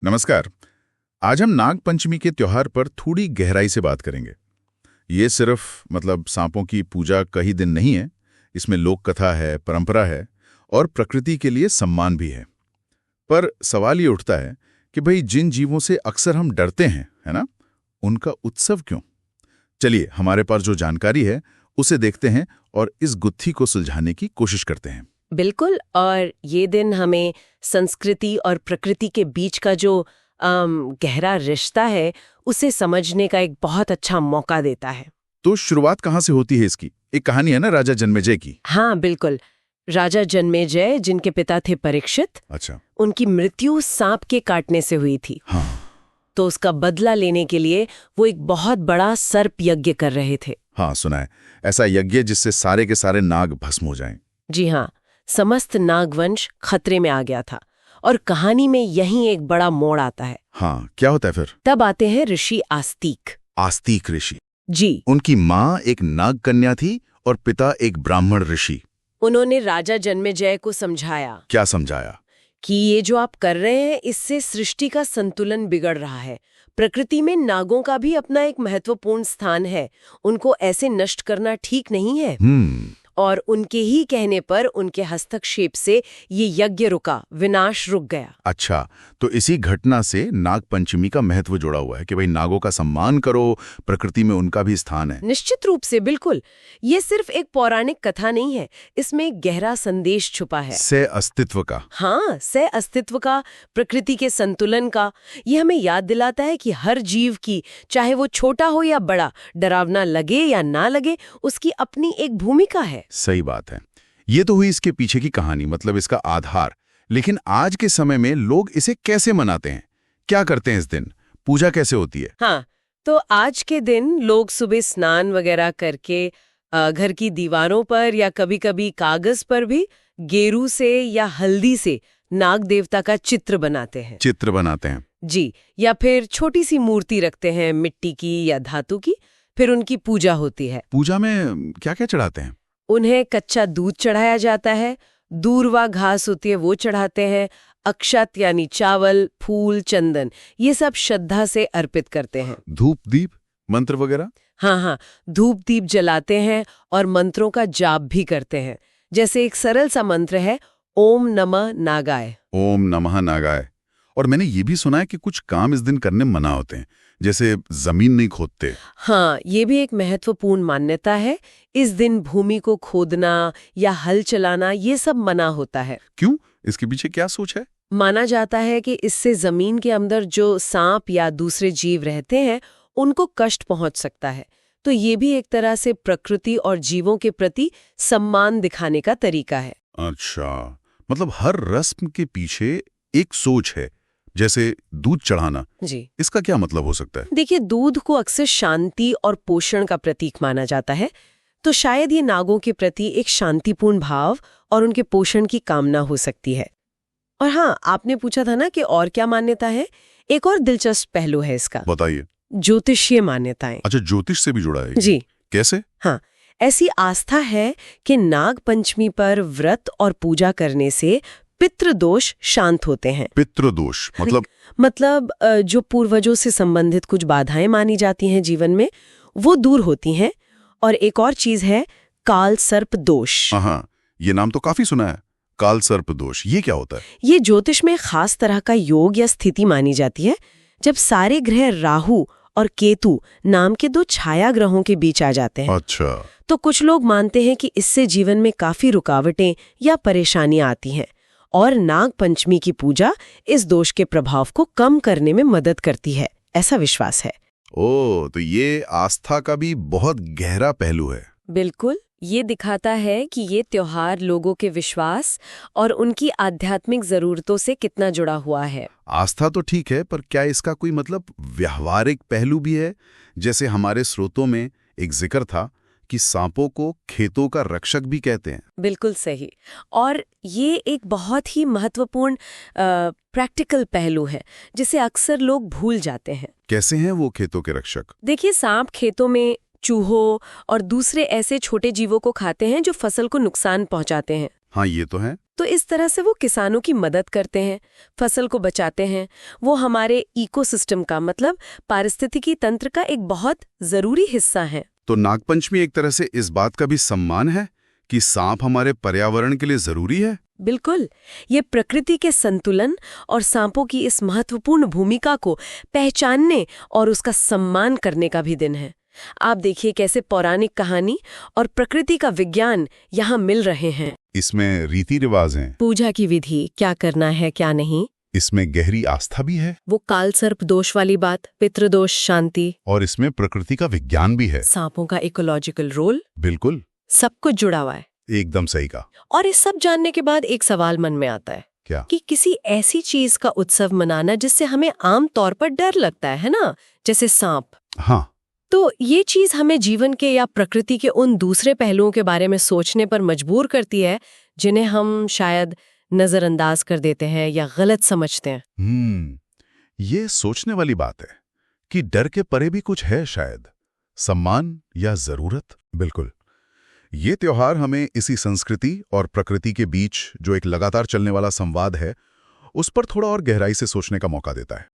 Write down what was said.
नमस्कार। आज हम नाग पंचमी के त्योहार पर थोड़ी गहराई से बात करेंगे। ये सिर्फ सांपों की पूजा का ही दिन नहीं है। इसमें लोक कथा है, परंपरा है और प्रकृति के लिए सम्मान भी है। पर सवाल ये उठता है कि भाई जिन जीवों से अक्सर हम डरते हैं, है ना, उनका उत्सव क्यों? चलिए, हमारे पास जो जानकारी है उसे देखते हैं और इस गुत्थी को सुलझाने की कोशिश करते हैं। बिल्कुल। और ये दिन हमें संस्कृति और प्रकृति के बीच का जो गहरा रिश्ता है उसे समझने का एक बहुत अच्छा मौका देता है। तो शुरुआत कहाँ से होती है इसकी? एक कहानी है ना, राजा जन्मेजय की। हाँ बिल्कुल। राजा जन्मेजय, जिनके पिता थे परीक्षित, अच्छा। उनकी मृत्यु सांप के काटने से हुई थी। हाँ। तो उसका बदला लेने के लिए वो एक बहुत बड़ा सर्प यज्ञ कर रहे थे। हाँ, सुना है ऐसा यज्ञ जिससे सारे के सारे नाग भस्म हो जाएं। जी हाँ, समस्त नागवंश खतरे में आ गया था। और कहानी में यहीं एक बड़ा मोड़ आता है। हाँ, क्या होता है फिर? तब आते हैं ऋषि आस्तिक। आस्तिक ऋषि? जी। उनकी माँ एक नाग कन्या थी और पिता एक ब्राह्मण ऋषि। उन्होंने राजा जन्मेजय को समझाया। क्या समझाया? कि ये जो आप कर रहे हैं इससे सृष्टि का संतुलन बिगड़ रहा है। प्रकृति में नागों का भी अपना एक महत्वपूर्ण स्थान है, उनको ऐसे नष्ट करना ठीक नहीं है। और उनके ही कहने पर, उनके हस्तक्षेप से ये यज्ञ रुका, विनाश रुक गया। अच्छा, तो इसी घटना से नाग पंचमी का महत्व जुड़ा हुआ है कि भाई नागों का सम्मान करो, प्रकृति में उनका भी स्थान है। निश्चित रूप से, बिल्कुल। ये सिर्फ एक पौराणिक कथा नहीं है, इसमें एक गहरा संदेश छुपा है। सह अस्तित्व का। हाँ, सह अस्तित्व का, प्रकृति के संतुलन का। ये हमें याद दिलाता है कि हर जीव की, चाहे वो छोटा हो या बड़ा, डरावना लगे या ना लगे, उसकी अपनी एक भूमिका है। सही बात है। ये तो हुई इसके पीछे की कहानी, इसका आधार। लेकिन आज के समय में लोग इसे कैसे मनाते हैं? क्या करते हैं इस दिन? पूजा कैसे होती है? हाँ, तो आज के दिन लोग सुबह स्नान वगैरह करके घर की दीवारों पर या कभी-कभी कागज पर भी गेरू से या हल्दी से नाग देवता का चित्र बनाते हैं। चित्र बनाते हैं? जी। या फिर छोटी सी मूर्ति रखते हैं, मिट्टी की या धातु की। फिर उनकी पूजा होती है। पूजा में क्या क्या चढ़ाते हैं? उन्हें कच्चा दूध चढ़ाया जाता है, दूर्वा घास होती है वो चढ़ाते हैं, अक्षत यानी चावल, फूल, चंदन, ये सब श्रद्धा से अर्पित करते हैं। धूप दीप, मंत्र वगैरह? हाँ, धूप दीप जलाते हैं और मंत्रों का जाप भी करते हैं। जैसे एक सरल सा मंत्र है, ओम नमः नागाय। ओम नमः नागाय। और मैंने ये भी सुना है कि कुछ काम इस दिन करने मना होते हैं, जैसे जमीन नहीं खोदते। हाँ, ये भी एक महत्वपूर्ण मान्यता है। इस दिन भूमि को खोदना या हल चलाना ये सब मना होता है। क्यों? इसके पीछे क्या सोच है? माना जाता है कि इससे जमीन के अंदर जो सांप या दूसरे जीव रहते हैं उनको कष्ट पहुंच सकता है। तो ये भी एक तरह से प्रकृति और जीवों के प्रति सम्मान दिखाने का तरीका है। अच्छा, हर रस्म के पीछे एक सोच है, जैसे दूध चढ़ाना। जी। इसका क्या मतलब हो सकता है? देखिए, दूध को अक्सर शांति और पोषण का प्रतीक माना जाता है, तो शायद ये नागों के प्रति एक शांतिपूर्ण भाव और उनके पोषण की कामना हो सकती है। और हाँ, आपने पूछा था ना कि और क्या मान्यता है, एक और दिलचस्प पहलू है इसका। बताइए। ज्योतिषीय मान्यताएं। अच्छा, ज्योतिष से भी जुड़ा है? जी। कैसे? हाँ, ऐसी आस्था है कि नाग पंचमी पर व्रत और पूजा करने से पितृदोष शांत होते हैं। पितृदोष मतलब जो पूर्वजों से संबंधित कुछ बाधाएं मानी जाती हैं जीवन में, वो दूर होती हैं। और एक और चीज है, काल सर्प दोष। हाँ, ये नाम तो काफी सुना है, काल सर्प दोष। ये क्या होता है? ये ज्योतिष में खास तरह का योग या स्थिति मानी जाती है, जब सारे ग्रह राहु और केतु नाम के दो छाया ग्रहों के बीच आ जाते हैं। अच्छा। तो कुछ लोग मानते हैं कि इससे जीवन में काफी रुकावटें या परेशानियां आती हैं, और नाग पंचमी की पूजा इस दोष के प्रभाव को कम करने में मदद करती है, ऐसा विश्वास है। तो ये आस्था का भी बहुत गहरा पहलू है। बिल्कुल। ये दिखाता है कि ये त्योहार लोगों के विश्वास और उनकी आध्यात्मिक जरूरतों से कितना जुड़ा हुआ है। आस्था तो ठीक है, पर क्या इसका कोई व्यावहारिक पहलू भी है? जैसे हमारे स्रोतों में एक जिक्र था कि सांपों को खेतों का रक्षक भी कहते हैं। बिल्कुल सही। और ये एक बहुत ही महत्वपूर्ण प्रैक्टिकल पहलू है जिसे अक्सर लोग भूल जाते हैं। कैसे हैं वो खेतों के रक्षक? देखिए, सांप खेतों में चूहों और दूसरे ऐसे छोटे जीवों को खाते हैं जो फसल को नुकसान पहुंचाते हैं। हाँ, ये तो है। तो इस तरह से वो किसानों की मदद करते हैं, फसल को बचाते हैं। वो हमारे इकोसिस्टम का मतलब पारिस्थितिकी तंत्र का एक बहुत जरूरी हिस्सा है। तो नागपंचमी एक तरह से इस बात का भी सम्मान है कि सांप हमारे पर्यावरण के लिए जरूरी है। बिल्कुल, ये प्रकृति के संतुलन और सांपों की इस महत्वपूर्ण भूमिका को पहचानने और उसका सम्मान करने का भी दिन है। आप देखिए कैसे पौराणिक कहानी और प्रकृति का विज्ञान यहाँ मिल रहे हैं। इसमें रीति रिवाज हैं, पूजा की विधि, क्या करना है क्या नहीं, इसमें गहरी आस्था भी है, वो कालसर्प दोष वाली बात, पितृदोष शांति, और इसमें प्रकृति का विज्ञान भी है। सांपों का इकोलॉजिकल रोल, बिल्कुल, सब कुछ जुड़ा हुआ है। एकदम सही कहा। और इस सब जानने के बाद एक सवाल मन में आता है, क्या? कि किसी ऐसी चीज का उत्सव मनाना जिससे हमें आम तौर पर डर लगता है ना, जैसे सांप। हाँ, तो ये चीज हमें जीवन के या प्रकृति के उन दूसरे पहलुओं के बारे में सोचने पर मजबूर करती है जिन्हें हम शायद नजरअंदाज कर देते हैं या गलत समझते हैं। ये सोचने वाली बात है कि डर के परे भी कुछ है, शायद सम्मान या जरूरत। बिल्कुल, ये त्योहार हमें इसी संस्कृति और प्रकृति के बीच जो एक लगातार चलने वाला संवाद है, उस पर थोड़ा और गहराई से सोचने का मौका देता है।